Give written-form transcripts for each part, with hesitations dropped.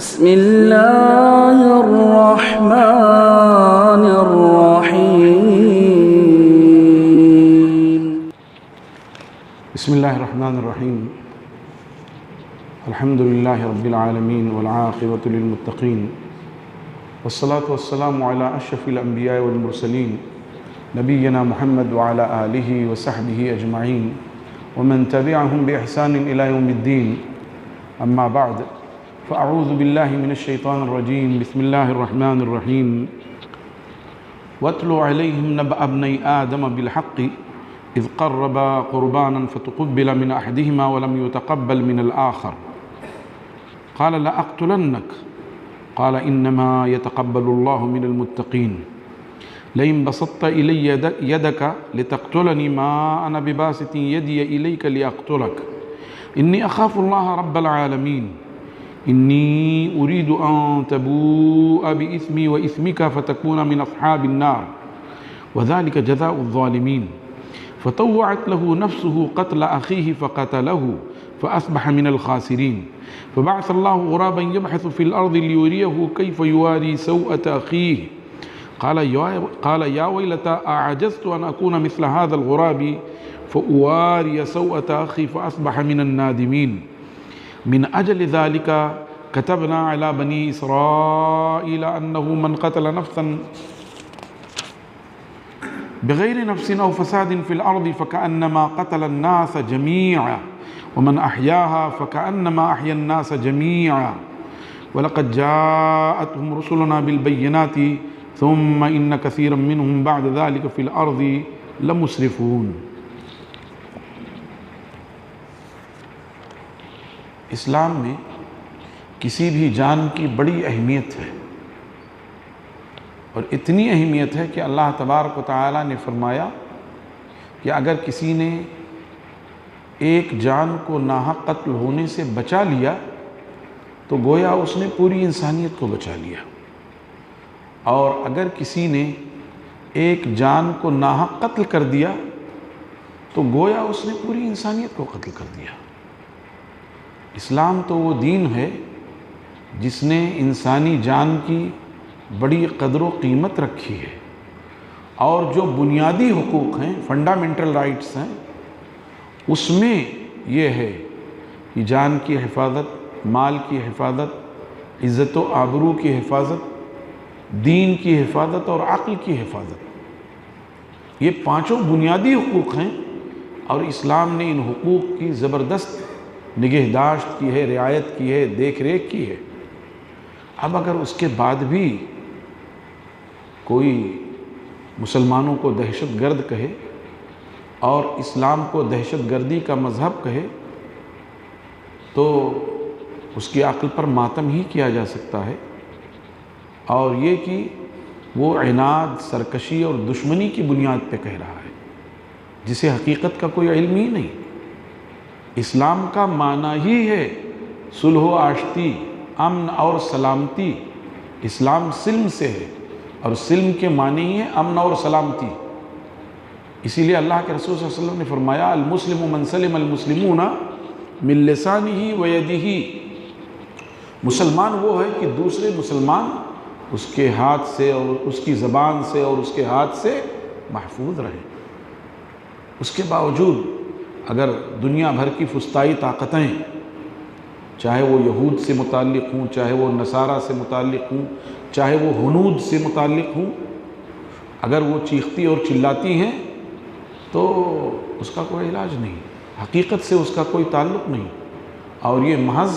بسم الله الرحمن الرحيم. بسم الله الرحمن الرحيم. الحمد لله رب العالمين والعاقبة للمتقين والصلاة والسلام على أشرف الأنبياء والمرسلين نبينا محمد وعلى آله وصحبه أجمعين ومن تبعهم بإحسان إلى يوم الدين. أما بعد، فأعوذ بالله من الشيطان الرجيم. بسم الله الرحمن الرحيم. واتل عليهم نبأ ابني آدم بالحق إذ قربا قربانا فتقبل من أحدهما ولم يتقبل من الآخر قال لأقتلنك قال إنما يتقبل الله من المتقين لئن بسطت إلي يدك لتقتلني ما أنا بباسط يدي إليك لأقتلك إني أخاف الله رب العالمين إني أريد أن تبوء بإثمي وإثمك فتكون من أصحاب النار وذلك جزاء الظالمين فطوعت له نفسه قتل أخيه فقتله فأصبح من الخاسرين فبعث الله غرابا يبحث في الأرض ليريه كيف يواري سوءة أخيه قال يا ويلتى أعجزت أن أكون مثل هذا الغراب فأواري سوءة أخي فأصبح من النادمين من أجل ذلك كتبنا على بني إسرائيل أنه من قتل نفسا بغير نفس أو فساد في الأرض فكأنما قتل الناس جميعا ومن أحياها فكأنما أحيا الناس جميعا ولقد جاءتهم رسلنا بالبينات ثم إن كثيرا منهم بعد ذلك في الأرض لمسرفون. اسلام میں کسی بھی جان کی بڑی اہمیت ہے، اور اتنی اہمیت ہے کہ اللہ تبارک و تعالی نے فرمایا کہ اگر کسی نے ایک جان کو ناحق قتل ہونے سے بچا لیا تو گویا اس نے پوری انسانیت کو بچا لیا، اور اگر کسی نے ایک جان کو ناحق قتل کر دیا تو گویا اس نے پوری انسانیت کو قتل کر دیا۔ اسلام تو وہ دین ہے جس نے انسانی جان کی بڑی قدر و قیمت رکھی ہے، اور جو بنیادی حقوق ہیں، فنڈامنٹل رائٹس ہیں، اس میں یہ ہے کہ جان کی حفاظت، مال کی حفاظت، عزت و آبرو کی حفاظت، دین کی حفاظت اور عقل کی حفاظت، یہ پانچوں بنیادی حقوق ہیں، اور اسلام نے ان حقوق کی زبردست نگہداشت کی ہے، رعایت کی ہے، دیکھ ریکھ کی ہے۔ اب اگر اس کے بعد بھی کوئی مسلمانوں کو دہشت گرد کہے اور اسلام کو دہشت گردی کا مذہب کہے تو اس کی عقل پر ماتم ہی کیا جا سکتا ہے، اور یہ کہ وہ عناد، سرکشی اور دشمنی کی بنیاد پہ کہہ رہا ہے جسے حقیقت کا کوئی علم ہی نہیں۔ اسلام کا معنی ہی ہے صلح و آشتی، امن اور سلامتی۔ اسلام سلم سے ہے، اور سلم کے معنی ہی ہے امن اور سلامتی۔ اسی لیے اللہ کے رسول صلی اللہ علیہ وسلم نے فرمایا المسلم من سلم المسلمون من لسانہ و یدہ، مسلمان وہ ہے کہ دوسرے مسلمان اس کے ہاتھ سے اور اس کی زبان سے اور اس کے ہاتھ سے محفوظ رہیں۔ اس کے باوجود اگر دنیا بھر کی فسطائی طاقتیں، چاہے وہ یہود سے متعلق ہوں، چاہے وہ نصارہ سے متعلق ہوں، چاہے وہ ہنود سے متعلق ہوں، اگر وہ چیختی اور چلاتی ہیں تو اس کا کوئی علاج نہیں، حقیقت سے اس کا کوئی تعلق نہیں، اور یہ محض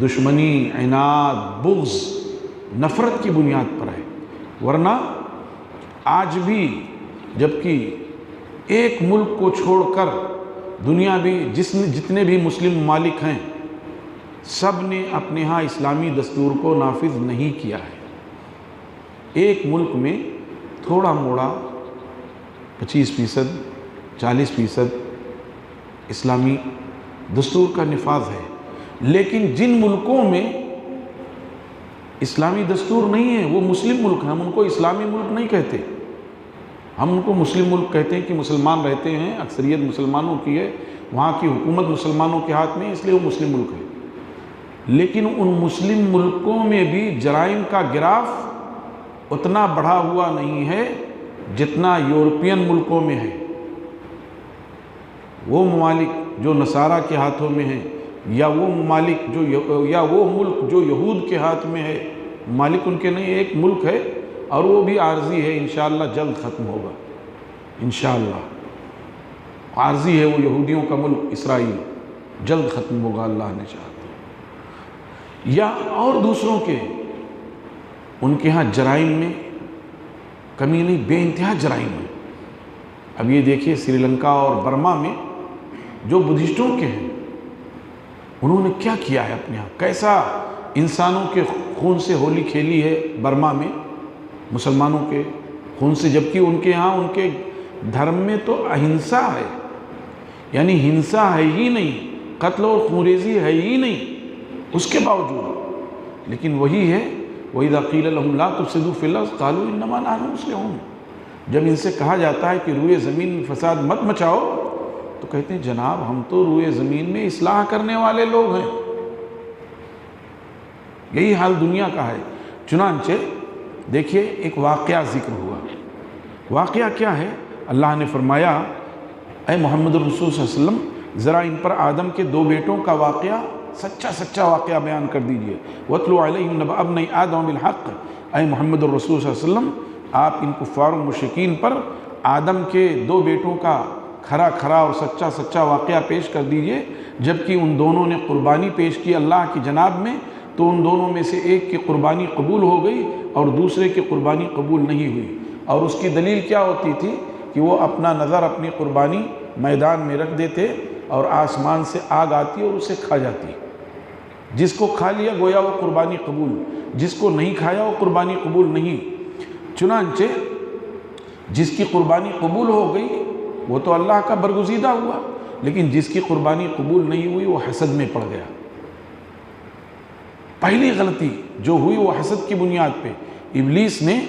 دشمنی، عناد، بغض، نفرت کی بنیاد پر ہے۔ ورنہ آج بھی جبکہ ایک ملک کو چھوڑ کر دنیا بھی جتنے بھی مسلم ممالک ہیں سب نے اپنے ہاں اسلامی دستور کو نافذ نہیں کیا ہے۔ ایک ملک میں تھوڑا موڑا 25%، 40% اسلامی دستور کا نفاذ ہے، لیکن جن ملکوں میں اسلامی دستور نہیں ہے وہ مسلم ملک ہیں، ہم ان کو اسلامی ملک نہیں کہتے، ہم ان کو مسلم ملک کہتے ہیں کہ مسلمان رہتے ہیں، اکثریت مسلمانوں کی ہے، وہاں کی حکومت مسلمانوں کے ہاتھ میں ہے، اس لیے وہ مسلم ملک ہے۔ لیکن ان مسلم ملکوں میں بھی جرائم کا گراف اتنا بڑھا ہوا نہیں ہے جتنا یورپین ملکوں میں ہے۔ وہ ممالک جو نصارہ کے ہاتھوں میں ہیں، یا وہ ممالک یا وہ ملک جو یہود کے ہاتھ میں ہے، ممالک ان کے نہیں، ایک ملک ہے اور وہ بھی عارضی ہے، انشاءاللہ جلد ختم ہوگا، انشاءاللہ عارضی ہے، وہ یہودیوں کا ملک اسرائیل، جلد ختم ہوگا اللہ نے چاہا تو۔ یا اور دوسروں کے، ان کے ہاں جرائم میں کمی نہیں، بے انتہا جرائم ہے۔ اب یہ دیکھیے سری لنکا اور برما میں جو بدھسٹوں کے ہیں، انہوں نے کیا کیا ہے اپنے ہاں، کیسا انسانوں کے خون سے ہولی کھیلی ہے برما میں، مسلمانوں کے خون سے، جبکہ ان کے ہاں ان کے دھرم میں تو اہنسا ہے، یعنی ہنسا ہے ہی نہیں، قتل اور خونریزی ہے ہی نہیں، اس کے باوجود لیکن وہی ہے وَإِذَا قِيلَ لَهُمْ لَا تُفْسِدُوا فِي الْأَرْضِ قَالُوا إِنَّمَا نَحْنُ مُصْلِحُونَ۔ جب ان سے کہا جاتا ہے کہ روئے زمین میں فساد مت مچاؤ، تو کہتے ہیں جناب ہم تو روئے زمین میں اصلاح کرنے والے لوگ ہیں۔ یہی حال دنیا کا ہے۔ چنانچہ دیکھیے ایک واقعہ ذکر ہوا، واقعہ کیا ہے؟ اللہ نے فرمایا اے محمد الرسول صلی اللہ علیہ وسلم ذرا ان پر آدم کے دو بیٹوں کا واقعہ، سچا واقعہ بیان کر دیجئے۔ وَاتْلُ عَلَيْهِمْ نَبَأَ ابْنَيْ آدَمَ بِالْحَقِّ۔ اے محمد الرسول صلی اللہ علیہ وسلم آپ ان کفار و مشرکین پر آدم کے دو بیٹوں کا کھرا اور سچا واقعہ پیش کر دیجئے، جبکہ ان دونوں نے قربانی پیش کی اللہ کی جناب میں، تو ان دونوں میں سے ایک کی قربانی قبول ہو گئی اور دوسرے کی قربانی قبول نہیں ہوئی، اور اس کی دلیل کیا ہوتی تھی کہ وہ اپنا نظر اپنی قربانی میدان میں رکھ دیتے اور آسمان سے آگ آتی اور اسے کھا جاتی، جس کو کھا لیا گویا وہ قربانی قبول، جس کو نہیں کھایا وہ قربانی قبول نہیں۔ چنانچہ جس کی قربانی قبول ہو گئی وہ تو اللہ کا برگزیدہ ہوا، لیکن جس کی قربانی قبول نہیں ہوئی وہ حسد میں پڑ گیا۔ پہلی غلطی جو ہوئی وہ حسد کی بنیاد پہ، ابلیس نے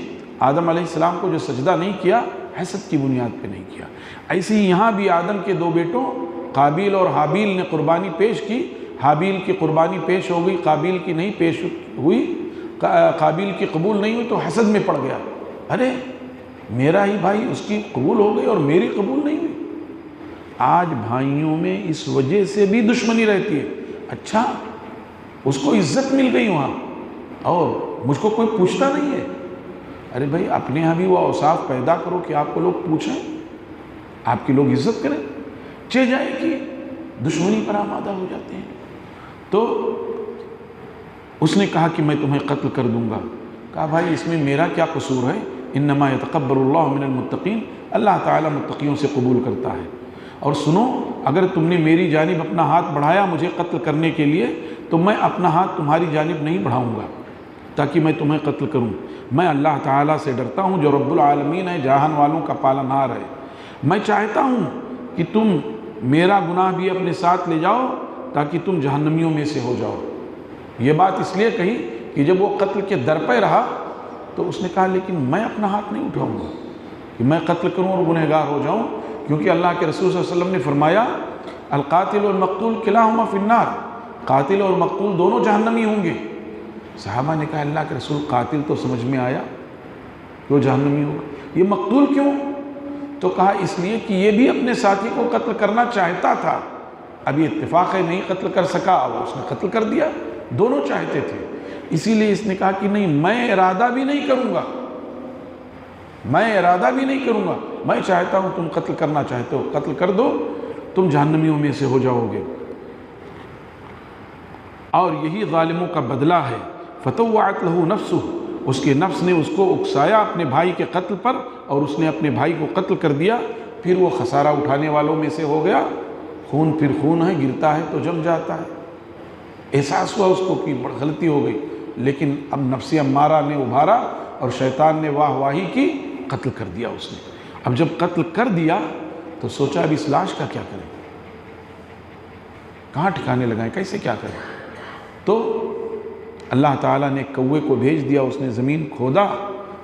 آدم علیہ السلام کو جو سجدہ نہیں کیا، حسد کی بنیاد پہ نہیں کیا۔ ایسے ہی یہاں بھی آدم کے دو بیٹوں قابیل اور حابیل نے قربانی پیش کی، حابیل کی قربانی پیش ہو گئی، قابیل کی نہیں پیش ہوئی، قابیل کی قبول نہیں ہوئی تو حسد میں پڑ گیا، ارے میرا ہی بھائی اس کی قبول ہو گئی اور میری قبول نہیں ہوئی۔ آج بھائیوں میں اس وجہ سے بھی دشمنی رہتی ہے، اچھا اس کو عزت مل گئی وہاں اور مجھ کو کوئی پوچھتا نہیں ہے، ارے بھائی اپنے ہاں بھی وہ اوصاف پیدا کرو کہ آپ کو لوگ پوچھیں، آپ کی لوگ عزت کریں، چہ جائے کہ دشمنی پر آمادہ ہو جاتے ہیں۔ تو اس نے کہا کہ میں تمہیں قتل کر دوں گا۔ کہا بھائی اس میں میرا کیا قصور ہے؟ انما یتقبل اللہ من المتقین، اللہ تعالیٰ متقیوں سے قبول کرتا ہے۔ اور سنو، اگر تم نے میری جانب اپنا ہاتھ بڑھایا مجھے قتل کرنے کے لیے، تو میں اپنا ہاتھ تمہاری جانب نہیں بڑھاؤں گا تاکہ میں تمہیں قتل کروں۔ میں اللہ تعالیٰ سے ڈرتا ہوں جو رب العالمین ہے، جہان والوں کا پالنہار ہے۔ میں چاہتا ہوں کہ تم میرا گناہ بھی اپنے ساتھ لے جاؤ تاکہ تم جہنمیوں میں سے ہو جاؤ۔ یہ بات اس لیے کہی کہ جب وہ قتل کے در پہ رہا تو اس نے کہا لیکن میں اپنا ہاتھ نہیں اٹھاؤں گا کہ میں قتل کروں اور گنہگار ہو جاؤں، کیونکہ اللہ کے رسول صلی اللہ علیہ وسلم نے فرمایا القاتل والمقتول کلاہما فی النار، قاتل اور مقتول دونوں جہنمی ہوں گے۔ صحابہ نے کہا اللہ کے رسول قاتل تو سمجھ میں آیا کہ وہ جہنمی ہوگا، یہ مقتول کیوں؟ تو کہا اس لیے کہ یہ بھی اپنے ساتھی کو قتل کرنا چاہتا تھا، ابھی اتفاق ہے نہیں قتل کر سکا اور اس نے قتل کر دیا، دونوں چاہتے تھے، اسی لیے اس نے کہا کہ نہیں میں ارادہ بھی نہیں کروں گا، میں ارادہ بھی نہیں کروں گا، میں چاہتا ہوں تم قتل کرنا چاہتے ہو قتل کر دو، تم جہنمیوں میں سے ہو جاؤ گے۔ اور یہی ظالموں کا بدلہ ہے۔ فطوعت لہ نفسہ، اس کے نفس نے اس کو اکسایا اپنے بھائی کے قتل پر اور اس نے اپنے بھائی کو قتل کر دیا، پھر وہ خسارہ اٹھانے والوں میں سے ہو گیا۔ خون پھر خون ہے، گرتا ہے تو جم جاتا ہے۔ احساس ہوا اس کو کہ بڑی غلطی ہو گئی، لیکن اب نفس امارہ نے ابھارا اور شیطان نے واہ واہی کی، قتل کر دیا اس نے۔ اب جب قتل کر دیا تو سوچا اب اس لاش کا کیا کریں، کہاں ٹھکانے لگائیں، کیسے کیا کریں؟ تو اللہ تعالیٰ نے ایک کوے کو بھیج دیا، اس نے زمین کھودا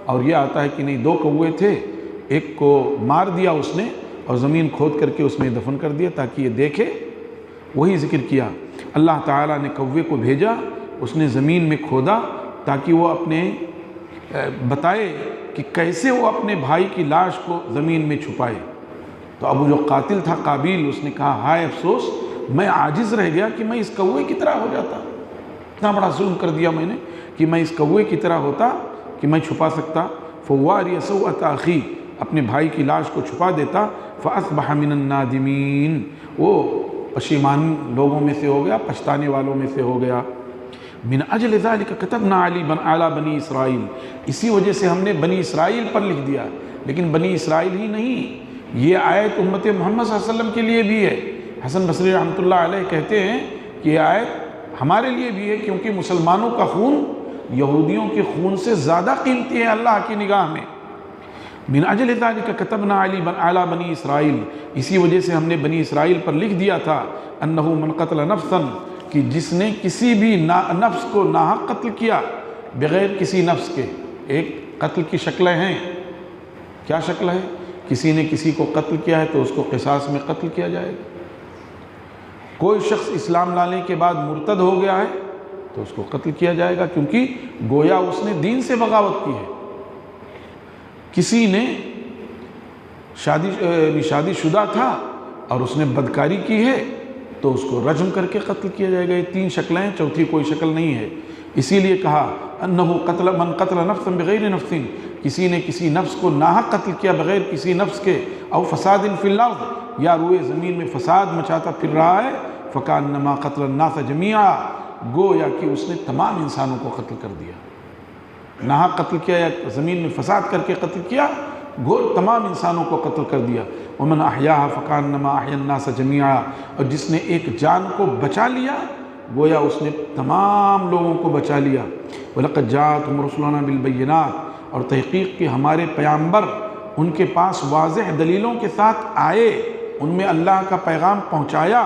اور یہ آتا ہے کہ نہیں دو کوے تھے، ایک کو مار دیا اس نے اور زمین کھود کر کے اس میں دفن کر دیا تاکہ یہ دیکھے۔ وہی ذکر کیا اللہ تعالیٰ نے کوے کو بھیجا، اس نے زمین میں کھودا تاکہ وہ اپنے بتائے کہ کیسے وہ اپنے بھائی کی لاش کو زمین میں چھپائے۔ تو اب وہ جو قاتل تھا قابیل، اس نے کہا ہائے افسوس، میں عاجز رہ گیا کہ میں اس کوے کی طرح ہو جاتا، اتنا بڑا ظلم کر دیا میں نے کہ میں اس کوے کی طرح ہوتا کہ میں چھپا سکتا۔ فواری سوءۃ اخی، اپنے بھائی کی لاش کو چھپا دیتا۔ فاصبح من النادمین، وہ پشیمان لوگوں میں سے ہو گیا، پچھتانے والوں میں سے ہو گیا۔ من اجل ذلک کتبنا علی بنی اسرائیل، اسی وجہ سے ہم نے بنی اسرائیل پر لکھ دیا۔ لیکن بنی اسرائیل ہی نہیں، یہ آیت امت محمد صلی اللہ علیہ وسلم کے لیے بھی ہے۔ حسن بصری رحمۃ اللہ علیہ کہتے ہیں کہ یہ آیت ہمارے لیے بھی ہے، کیونکہ مسلمانوں کا خون یہودیوں کے خون سے زیادہ قیمتی ہے اللہ کی نگاہ میں۔ من اجل ذلک کتبنا علی بنی اسرائیل، اسی وجہ سے ہم نے بنی اسرائیل پر لکھ دیا تھا، انہ من قتل نفسا، کہ جس نے کسی بھی نفس کو ناحق قتل کیا بغیر کسی نفس کے۔ ایک قتل کی شکلیں ہیں، کیا شکل ہے؟ کسی نے کسی کو قتل کیا ہے تو اس کو قصاص میں قتل کیا جائے گا۔ کوئی شخص اسلام لانے کے بعد مرتد ہو گیا ہے تو اس کو قتل کیا جائے گا، کیونکہ گویا اس نے دین سے بغاوت کی ہے۔ کسی نے شادی شدہ تھا اور اس نے بدکاری کی ہے تو اس کو رجم کر کے قتل کیا جائے گا۔ یہ تین شکلیں ہیں، چوتھی کوئی شکل نہیں ہے۔ اسی لیے کہا انہ من قتل نفسا بغیر نفس، کسی نے کسی نفس کو ناحق قتل کیا بغیر کسی نفس کے، او فساد فی الارض، یا روئے زمین میں فساد مچاتا پھر رہا ہے، فکانما قتل الناس جمیعا، گویا کہ اس نے تمام انسانوں کو قتل کر دیا۔ ناحق قتل کیا یا زمین میں فساد کر کے قتل کیا، تمام انسانوں کو قتل کر دیا۔ ومن احیاها فکانما احیا الناس جمیعا، اور جس نے ایک جان کو بچا لیا گویا اس نے تمام لوگوں کو بچا لیا۔ وَلَقَدْ جَاءَتْهُمْ رُسُلُنَا بِالْبَيِّنَاتِ، اور تحقیق کہ ہمارے پیامبر ان کے پاس واضح دلیلوں کے ساتھ آئے، ان میں اللہ کا پیغام پہنچایا۔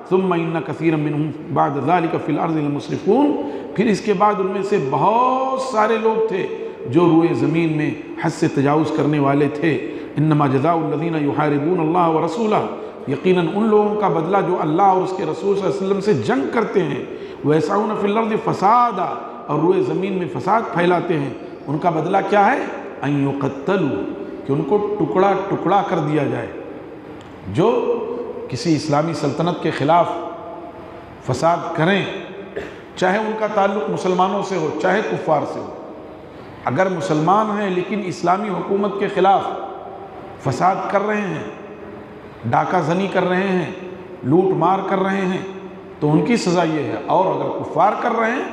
ثُمَّ إِنَّ كَثِيرًا مِّنْهُمْ بَعْدَ ذَلِكَ فِي الْأَرْضِ لَمُسْرِفُونَ، پھر اس کے بعد ان میں سے بہت سارے لوگ تھے جو روئے زمین میں حد سے تجاوز کرنے والے تھے۔ انما جزاء الذین یحاربون اللہ ورسولہ، یقیناً ان لوگوں کا بدلہ جو اللہ اور اس کے رسول صلی اللہ علیہ وسلم سے جنگ کرتے ہیں، ویسعون فی الارض فسادا، اور روئے زمین میں فساد پھیلاتے ہیں، ان کا بدلہ کیا ہے؟ ان یقتلوا، کہ ان کو ٹکڑا ٹکڑا کر دیا جائے۔ جو کسی اسلامی سلطنت کے خلاف فساد کریں، چاہے ان کا تعلق مسلمانوں سے ہو چاہے کفار سے ہو، اگر مسلمان ہیں لیکن اسلامی حکومت کے خلاف فساد کر رہے ہیں، ڈاکہ زنی کر رہے ہیں، لوٹ مار کر رہے ہیں، تو ان کی سزا یہ ہے۔ اور اگر کفار کر رہے ہیں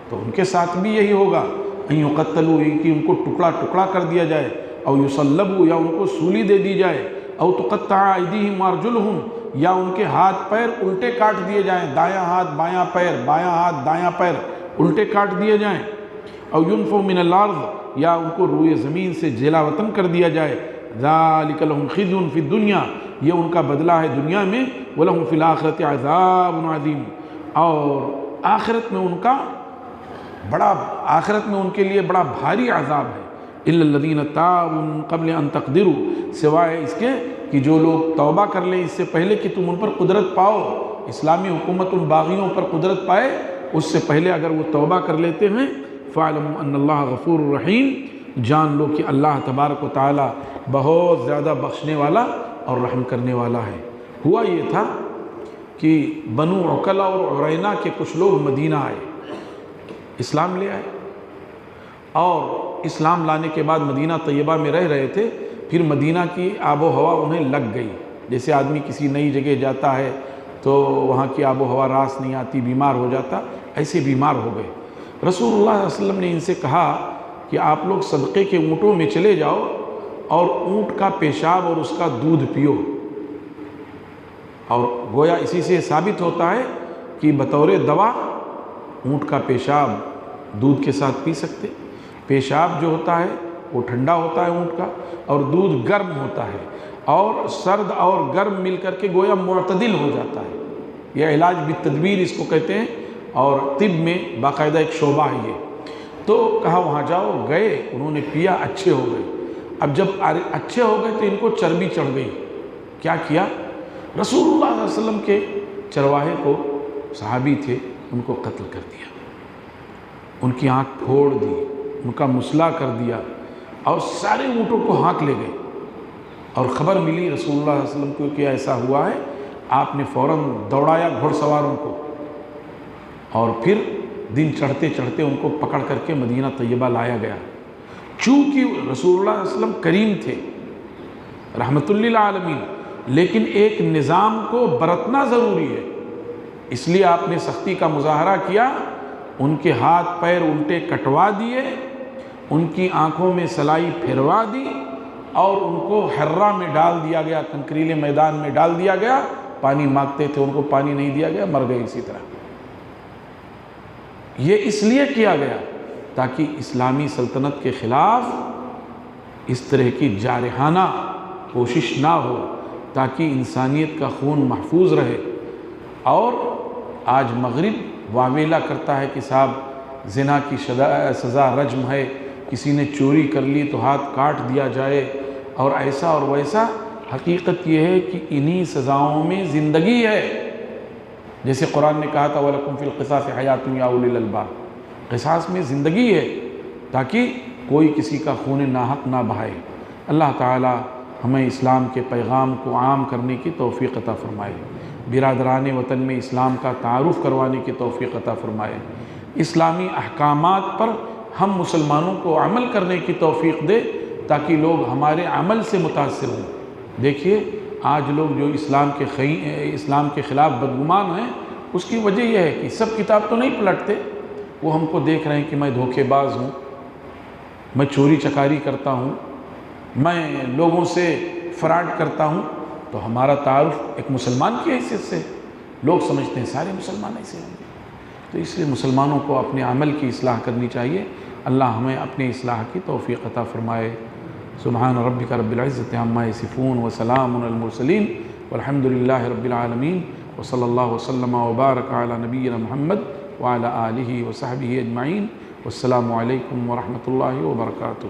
تو ان کے ساتھ بھی یہی ہوگا، ان یقتلوا، کہ ان کو ٹکڑا ٹکڑا کر دیا جائے، او یصلبوا، یا ان کو سولی دے دی جائے، او تقطع ایدیہم وارجلہم، یا ان کے ہاتھ پیر الٹے کاٹ دیے جائیں، دایاں ہاتھ بایاں پیر، بایاں ہاتھ دایاں پیر الٹے کاٹ دیے جائیں، او ینفوا من الارض، یا ان کو روئے زمین سے جلا وطن کر دیا جائے۔ ذالک لہم خزی فی الدنیا، یہ ان کا بدلہ ہے دنیا میں، ولہم فی الآخرۃ عذاب عظیم، اور آخرت میں ان کے لیے بڑا بھاری عذاب ہے۔ الا الذین تابوا من قبل ان تقدروا، سوائے اس کے کہ جو لوگ توبہ کر لیں اس سے پہلے کہ تم ان پر قدرت پاؤ، اسلامی حکومت ان باغیوں پر قدرت پائے اس سے پہلے اگر وہ توبہ کر لیتے ہیں، فاعلموا ان اللہ غفور رحیم، جان لو کہ اللہ تبارک و تعالی بہت زیادہ بخشنے والا اور رحم کرنے والا ہے۔ ہوا یہ تھا کہ بنو عقلہ اور عرینہ کے کچھ لوگ مدینہ آئے، اسلام لے آئے، اور اسلام لانے کے بعد مدینہ طیبہ میں رہ رہے تھے۔ پھر مدینہ کی آب و ہوا انہیں لگ گئی، جیسے آدمی کسی نئی جگہ جاتا ہے تو وہاں کی آب و ہوا راس نہیں آتی، بیمار ہو جاتا، ایسے بیمار ہو گئے۔ رسول اللہ صلی اللہ علیہ وسلم نے ان سے کہا کہ آپ لوگ صدقے کے اونٹوں میں چلے جاؤ اور اونٹ کا پیشاب اور اس کا دودھ پیو، اور گویا اسی سے ثابت ہوتا ہے کہ بطور دوا اونٹ کا پیشاب دودھ کے ساتھ پی سکتے۔ پیشاب جو ہوتا ہے وہ ٹھنڈا ہوتا ہے اونٹ کا، اور دودھ گرم ہوتا ہے، اور سرد اور گرم مل کر کے گویا معتدل ہو جاتا ہے۔ یہ علاج بالتدبیر اس کو کہتے ہیں، اور طب میں باقاعدہ ایک شعبہ ہے یہ۔ تو کہا وہاں جاؤ، گئے، انہوں نے پیا، اچھے ہو گئے۔ اب جب اچھے ہو گئے تو ان کو چربی چڑھ گئی۔ کیا کیا؟ رسول اللہ صلی اللہ علیہ وسلم کے چرواہے کو صحابی تھے ان کو قتل کر دیا، ان کی آنکھ پھوڑ دی، ان کا مسلح کر دیا اور سارے اونٹوں کو ہانک لے گئے۔ اور خبر ملی رسول اللہ صلی اللہ علیہ وسلم کو کہ ایسا ہوا ہے، آپ نے فوراً دوڑایا گھوڑ سواروں کو، اور پھر دن چڑھتے چڑھتے ان کو پکڑ کر کے مدینہ طیبہ لایا گیا۔ چونکہ رسول اللہ صلی اللہ علیہ وسلم کریم تھے، رحمت للعالمین، لیکن ایک نظام کو برتنا ضروری ہے، اس لیے آپ نے سختی کا مظاہرہ کیا، ان کے ہاتھ پیر الٹے کٹوا دیے، ان کی آنکھوں میں سلائی پھروا دی اور ان کو حرہ میں ڈال دیا گیا، کنکریلے میدان میں ڈال دیا گیا۔ پانی مانگتے تھے، ان کو پانی نہیں دیا گیا، مر گئے اسی طرح۔ یہ اس لیے کیا گیا تاکہ اسلامی سلطنت کے خلاف اس طرح کی جارحانہ کوشش نہ ہو، تاکہ انسانیت کا خون محفوظ رہے۔ اور آج مغرب واویلا کرتا ہے کہ صاحب زنا کی سزا رجم ہے، کسی نے چوری کر لی تو ہاتھ کاٹ دیا جائے، اور ایسا اور ویسا۔ حقیقت یہ ہے کہ انہی سزاؤں میں زندگی ہے، جیسے قرآن نے کہا تھا وَلَكُمْ فِي الْقِصَاصِ حَيَاةٌ يَا أُولِي الْأَلْبَابِ، قصاص میں زندگی ہے تاکہ کوئی کسی کا خون ناحق نہ بہائے۔ اللہ تعالی ہمیں اسلام کے پیغام کو عام کرنے کی توفیق عطا فرمائے، برادران وطن میں اسلام کا تعارف کروانے کی توفیق عطا فرمائے، اسلامی احکامات پر ہم مسلمانوں کو عمل کرنے کی توفیق دے تاکہ لوگ ہمارے عمل سے متاثر ہوں۔ دیکھیے آج لوگ جو اسلام کے خلاف بدگمان ہیں، اس کی وجہ یہ ہے کہ سب کتاب تو نہیں پلٹتے، وہ ہم کو دیکھ رہے ہیں کہ میں دھوکے باز ہوں، میں چوری چکاری کرتا ہوں، میں لوگوں سے فراڈ کرتا ہوں، تو ہمارا تعارف ایک مسلمان کی حیثیت سے لوگ سمجھتے ہیں سارے مسلمان ایسے ہوں گے۔ تو اس لیے مسلمانوں کو اپنے عمل کی اصلاح کرنی چاہیے۔ اللہ ہمیں اپنے اصلاح کی توفیق عطا فرمائے۔ سبحان ربک رب العزت عما یصفون وسلام علی المرسلین والحمد للہ رب العالمین، وصلی اللہ وسلم وبارک علی نبینا محمد وعلی آلہ وصحبہ اجمعین، والسلام علیکم ورحمۃ اللہ وبرکاتہ۔